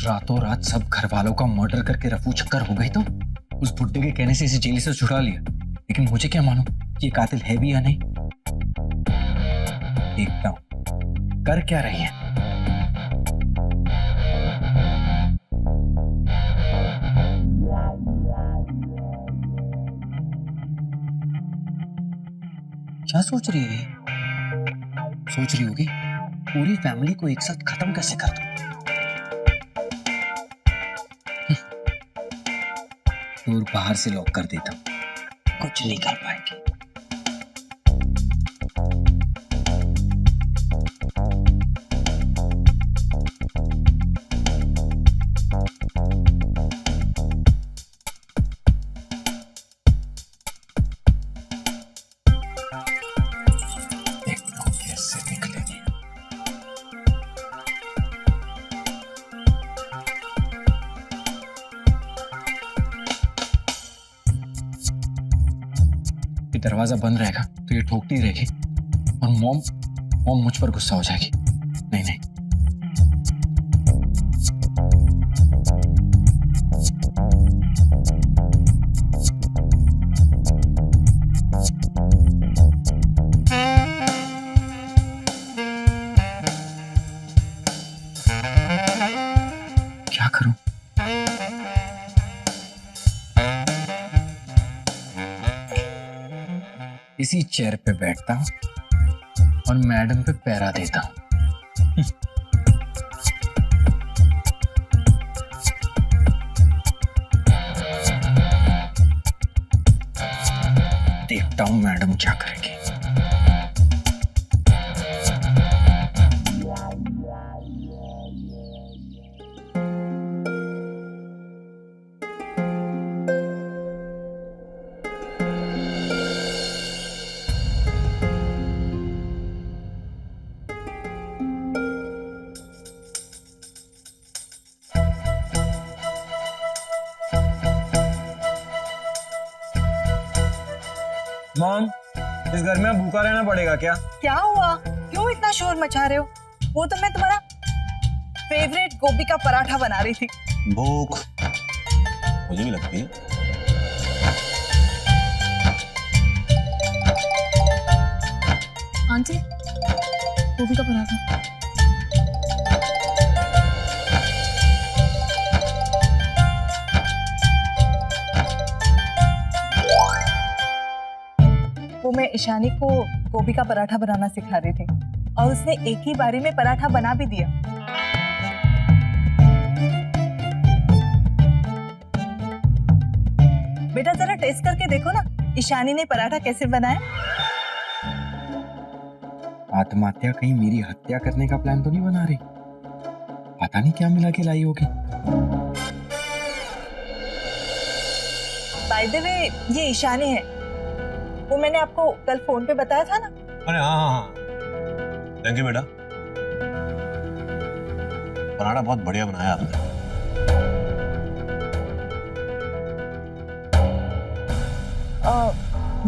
रातों रात सब घर वालों का मर्डर करके रफू चक्कर हो गई तो उस बुड्ढे के कहने से इसे जेल से छुड़ा लिया। लेकिन मुझे क्या मालूम कि ये कातिल है भी या नहीं। देखता हूं कर क्या रही है। क्या सोच रही है? सोच रही होगी पूरी फैमिली को एक साथ खत्म कैसे कर दूं। डोर बाहर से लॉक कर देता हूं, कुछ नहीं कर पाएगी। देखता हूं कैसे निकलेगी। दरवाजा बंद रहेगा तो ये ठोकती रहेगी और मॉम मुझ पर गुस्सा हो जाएगी। नहीं नहीं, क्या करूं? इसी चेयर पे बैठता हूं और मैडम पे पैरा देता हूं। देखता हूं मैडम क्या करेगी। मॉम, इस घर में भूखा रहना पड़ेगा क्या? क्या हुआ? क्यों इतना शोर मचा रहे हो? वो तो मैं तुम्हारा फेवरेट गोभी का पराठा बना रही थी। भूख मुझे भी लगती है। आंटी, गोभी का पराठा। वो मैं ईशानी को गोभी का पराठा बनाना सिखा रही थी और उसने एक ही बारी में पराठा बना भी दिया। बेटा जरा टेस्ट करके देखो ना, ईशानी ने पराठा कैसे बनाया। आत्महत्या कहीं मेरी हत्या करने का प्लान तो नहीं बना रही? पता नहीं क्या मिला के लाई होगी। बाय द वे, ये ईशानी है। वो मैंने आपको कल फोन पे बताया था ना। अरे हाँ, थैंक यू बेटा। पराठा बहुत बढ़िया बनाया आपने।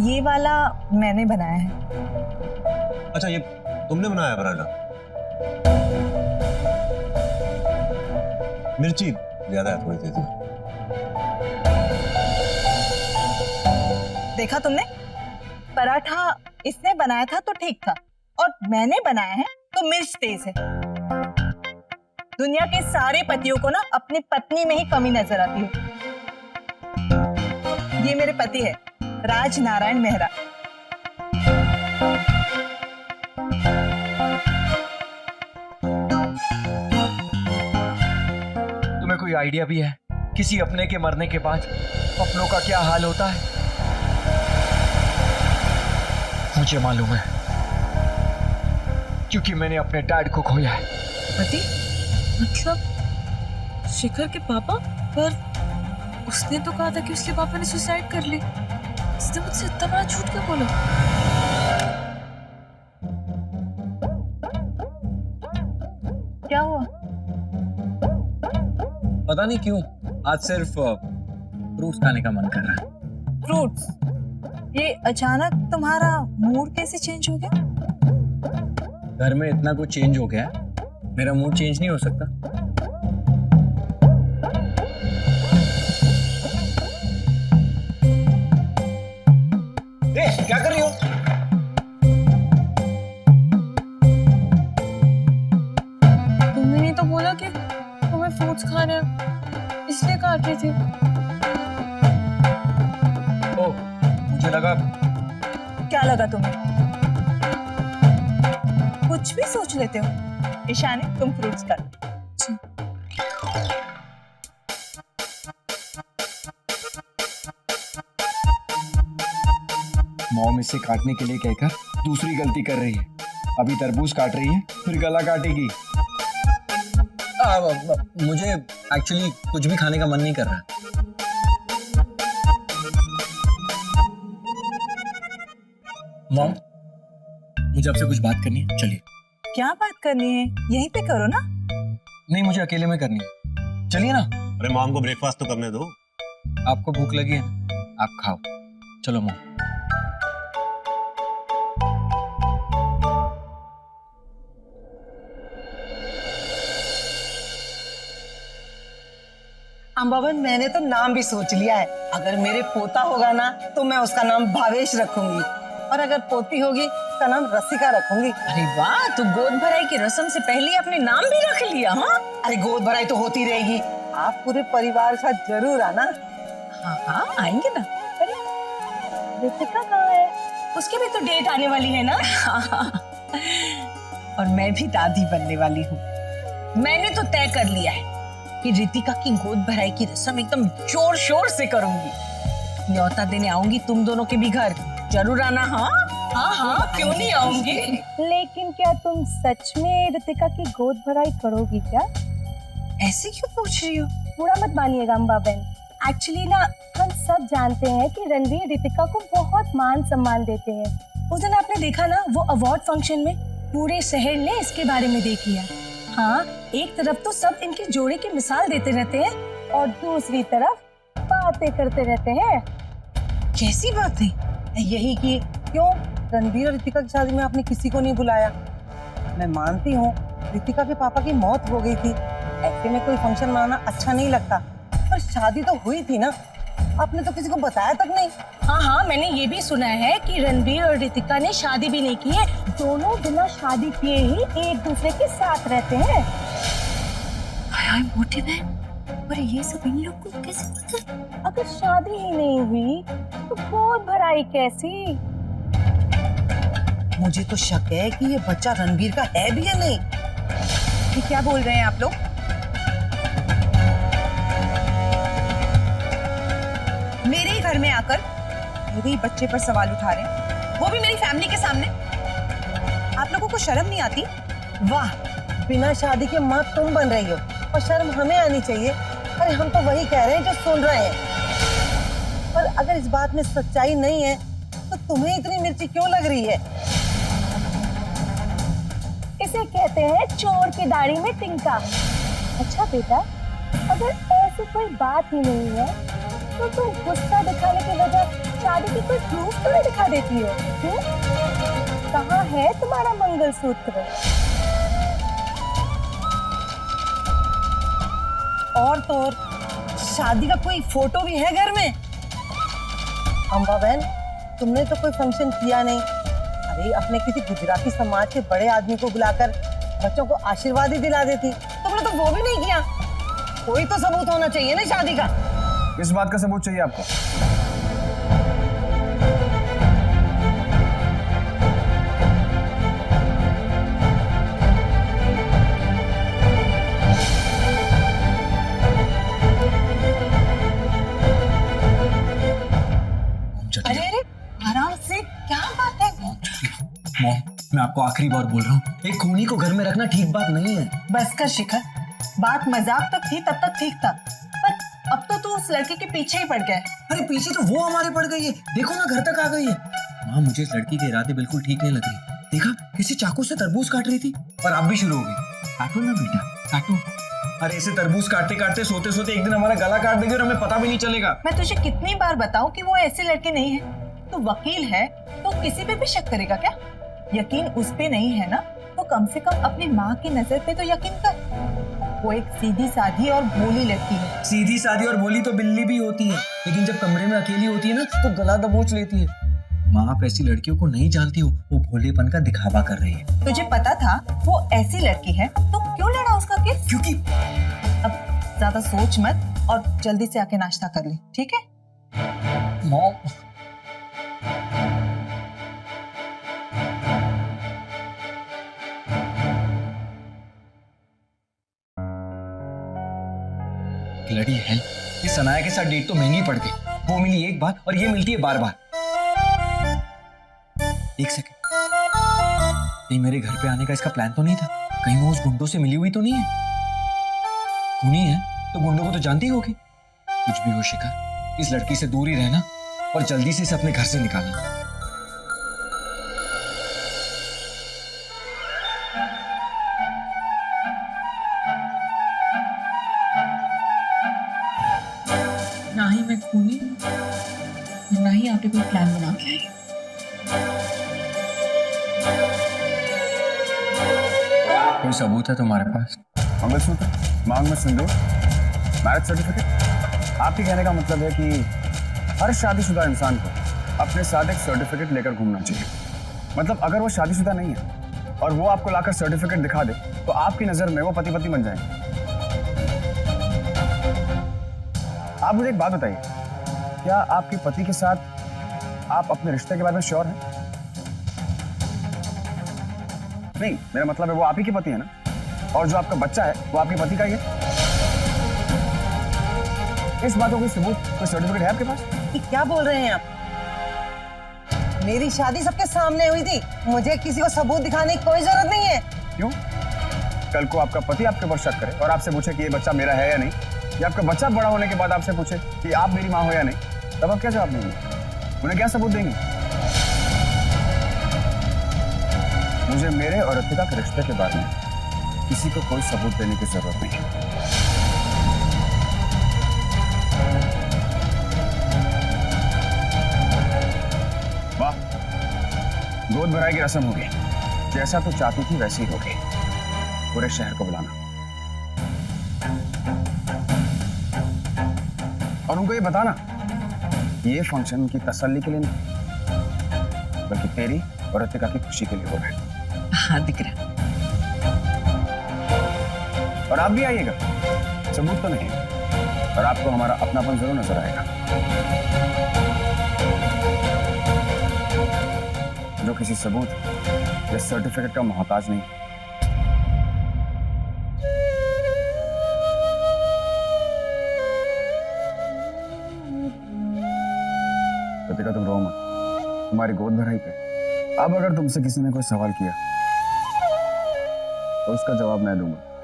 ये वाला मैंने बनाया है। अच्छा, ये तुमने बनाया पराठा? मिर्ची ज्यादा है थोड़ी सी। देखा तुमने, पराठा इसने बनाया था तो ठीक था और मैंने बनाया है तो मिर्च तेज है। दुनिया के सारे पतियों को ना अपनी पत्नी में ही कमी नजर आती है। ये मेरे पति है, राज नारायण मेहरा। तुम्हें कोई आइडिया भी है किसी अपने के मरने के बाद अपनों का क्या हाल होता है? मुझे मालूम है क्योंकि मैंने अपने डैड को खोया है। पति? मतलब शिखर के पापा? पर उसने तो कहा था कि उसके पापा ने सुसाइड कर ली। उसने मुझसे इतना बड़ा झूठ क्यों बोला? क्या हुआ? पता नहीं क्यों आज सिर्फ फ्रूट्स खाने का मन कर रहा है। फ्रूट्स? ये अचानक तुम्हारा मूड कैसे चेंज हो गया? घर में इतना कुछ चेंज हो गया है, मेरा मूड चेंज नहीं हो सकता। क्या कर रही हो? तुमने ही तो बोला कि तुम्हें फ्रूट्स खाने हैं, इसलिए काट रही थी। ओ, मुझे लगा क्या लगा तुम्हें? कुछ भी सोच लेते हो। ईशानी, तुम फ्रूट्स काट। मॉम इसे काटने के लिए कहकर दूसरी गलती कर रही है। अभी तरबूज काट रही है, फिर गला काटेगी। मुझे एक्चुअली कुछ भी खाने का मन नहीं कर रहा। मॉम, मुझे आपसे कुछ बात करनी है, चलिए। क्या बात करनी है? यहीं पे करो ना। नहीं, मुझे अकेले में करनी है, चलिए ना। अरे मॉम को ब्रेकफास्ट तो करने दो। आपको भूख लगी है ना, आप खाओ। चलो मॉम। अम्बावन, मैंने तो नाम भी सोच लिया है। अगर मेरे पोता होगा ना तो मैं उसका नाम भावेश रखूंगी, और अगर पोती होगी उसका नाम रसिका रखूंगी। अरे वाह, तो गोद भराई की रस्म से पहले ही अपने नाम भी रख लिया। हाँ, अरे गोद भराई तो होती रहेगी, आप पूरे परिवार के साथ जरूर आना। हाँ हाँ, आएंगे ना। अरे रितिका कहाँ है? उसकी भी तो डेट आने वाली है ना। और मैं भी दादी बनने वाली हूँ। मैंने तो तय कर लिया है कि रितिका की गोद भराई की रस्म एकदम जोर शोर से करूंगी। न्योता देने आऊंगी तुम दोनों के भी घर, जरूर आना। हाँ हाँ हाँ, क्यों नहीं आऊंगी। लेकिन क्या तुम सच में रितिका की गोद भराई करोगी क्या? ऐसे क्यों पूछ रही हो? बुरा मत मानिएगा अम्बा बहन। एक्चुअली ना, हम सब जानते हैं कि रणवीर रितिका को बहुत मान सम्मान देते हैं। उस दिन आपने देखा ना, वो अवार्ड फंक्शन में पूरे शहर ने इसके बारे में देख लिया। हाँ, एक तरफ तो सब इनके जोड़े की मिसाल देते रहते हैं और दूसरी तरफ बातें करते रहते हैं। कैसी बातें? यही कि क्यों रणवीर और रितिका की शादी में आपने किसी को नहीं बुलाया। मैं मानती हूँ रितिका के पापा की मौत हो गई थी, ऐसे में कोई फंक्शन मनाना अच्छा नहीं लगता, पर शादी तो हुई थी ना, आपने तो किसी को बताया तक नहीं। हाँ हाँ, मैंने ये भी सुना है कि रणवीर और रितिका ने शादी भी नहीं की है, दोनों बिना शादी किए ही एक दूसरे के साथ रहते हैं। हाय मोटी बहन, पर ये सब इन लोग को कैसे पता? अगर शादी ही नहीं हुई तो गोद भराई कैसी? मुझे तो शक है कि ये बच्चा रणवीर का है भी या नहीं। ये क्या बोल रहे हैं आप लोग? मेरे ही घर में आकर मेरे ही बच्चे पर सवाल उठा रहे हैं, वो भी मेरी फैमिली के सामने। आप लोगों को शर्म नहीं आती? वाह, बिना शादी के माँ तुम बन रही हो और शर्म हमें आनी चाहिए। अरे हम तो वही कह रहे हैं जो सुन रहे हैं। पर अगर इस बात में सच्चाई नहीं है तो तुम्हें इतनी मिर्ची क्यों लग रही है? इसे कहते हैं चोर की दाढ़ी में तिनका। अच्छा बेटा, अगर ऐसी कोई बात ही नहीं है तो तुम गुस्सा दिखाने की वजह शादी की कोई प्रूफ तो नहीं दिखा देती हो? कहाँ है तुम्हारा मंगलसूत्र? और तो और शादी का कोई फोटो भी है घर में। अम्बा बहन, तुमने तो कोई फंक्शन किया नहीं। अरे अपने किसी गुजराती समाज के बड़े आदमी को बुलाकर बच्चों को आशीर्वाद ही दिला देती। तुमने तो वो भी नहीं किया। कोई तो सबूत होना चाहिए ना शादी का। किस बात का सबूत चाहिए आपको? अरे अरे, आराम से, क्या बात है? मॉम, मैं आपको आखिरी बार बोल रहा हूँ, एक खूनी को घर में रखना ठीक बात नहीं है। बस कर शिखर, बात मजाक तक थी, तब तक ठीक था, पर अब तो तू उस लड़के के पीछे ही पड़ गया है। अरे पीछे तो वो हमारे पड़ गई है, देखो ना घर तक आ गई है। माँ, मुझे इस लड़की के इरादे बिल्कुल ठीक नहीं लग रही। देखा, किसी चाकू से तरबूज काट रही थी और अब भी शुरू हो गई। काटो ना बेटा, काटो। अरे इसे तरबूज काटते काटते सोते सोते एक दिन हमारा गला काट देगी और हमें पता भी नहीं चलेगा। मैं तुझे कितनी बार बताऊं कि वो ऐसे लड़के नहीं है। तू वकील है तो किसी पे भी शक करेगा क्या? यकीन उस पे नहीं है ना, तो कम से कम अपनी माँ की नजर पे तो यकीन कर। वो एक सीधी साधी और भोली लड़की है। सीधी सादी और भोली तो बिल्ली भी होती है, लेकिन जब कमरे में अकेली होती है ना तो गला दबोच लेती है। माँ आप ऐसी लड़कियों को नहीं जानती हो, वो भोलेपन का दिखावा कर रही है। तुझे पता था वो ऐसी लड़की है तो क्यों लड़ा उसका केस? क्योंकि अब ज्यादा सोच मत और जल्दी से आके नाश्ता कर ले, ठीक है? मॉम ब्लडी हेल, ये सनाया के साथ डेट तो महंगी पड़ गई। वो मिली एक बार और ये मिलती है बार बार। एक सेकंड, कहीं मेरे घर पे आने का इसका प्लान तो नहीं था? कहीं वो उस गुंडों से मिली हुई तो नहीं है? खूनी है तो गुंडों को तो जानती होगी। कुछ भी हो शिखर, इस लड़की से दूर ही रहना और जल्दी से इसे अपने घर से निकालना। ना ही मैं खूनी हूँ, ना ही यहाँ पे कोई प्लान बना के आई। कोई सबूत है तुम्हारे पास? मंगलसूत्र, मांग में सिंदूर, मैरिज सर्टिफिकेट। आपके कहने का मतलब है कि हर शादीशुदा इंसान को अपने साथ एक सर्टिफिकेट लेकर घूमना चाहिए। मतलब अगर वो शादीशुदा नहीं है और वो आपको लाकर सर्टिफिकेट दिखा दे तो आपकी नजर में वो पति पति बन जाएंगे। आप मुझे एक बात बताइए, क्या आपके पति के साथ आप अपने रिश्ते के बारे में श्योर हैं? नहीं, मेरा मतलब है वो आप ही के पति है ना, और जो आपका बच्चा है वो आपके पति का ही है। इस बातों कोई सबूत, कोई सर्टिफिकेट है आपके पास? कि क्या बोल रहे हैं आप? मेरी शादी सबके सामने हुई थी, मुझे किसी को सबूत दिखाने की कोई जरूरत नहीं है। क्यों? कल को आपका पति आपके ऊपर शक करे और आपसे पूछे कि ये बच्चा मेरा है या नहीं, या आपका बच्चा बड़ा होने के बाद आपसे पूछे कि आप मेरी माँ हो या नहीं, तब आप क्या जवाब देंगे? उन्हें क्या सबूत देंगे? मुझे मेरे और ऋतिका के रिश्ते के बारे में किसी को कोई सबूत देने की जरूरत नहीं है। वाह, गोद भराई की रस्म होगी। जैसा तू चाहती थी वैसी ही होगी। पूरे शहर को बुलाना और उनको ये बताना ये फंक्शन उनकी तसल्ली के लिए नहीं, बल्कि तेरी और ऋतिका की खुशी के लिए हो रहा है। हाँ दिख रहा। और आप भी आइएगा, सबूत तो नहीं और आपको हमारा अपनापन जरूर नजर आएगा। जो किसी सबूत या सर्टिफिकेट का मोहताज नहीं। ऋतिका तुम रो मत, तुम्हारी गोद भराई पे अब अगर तुमसे किसी ने कोई सवाल किया तो उसका जवाब मैं दूंगा।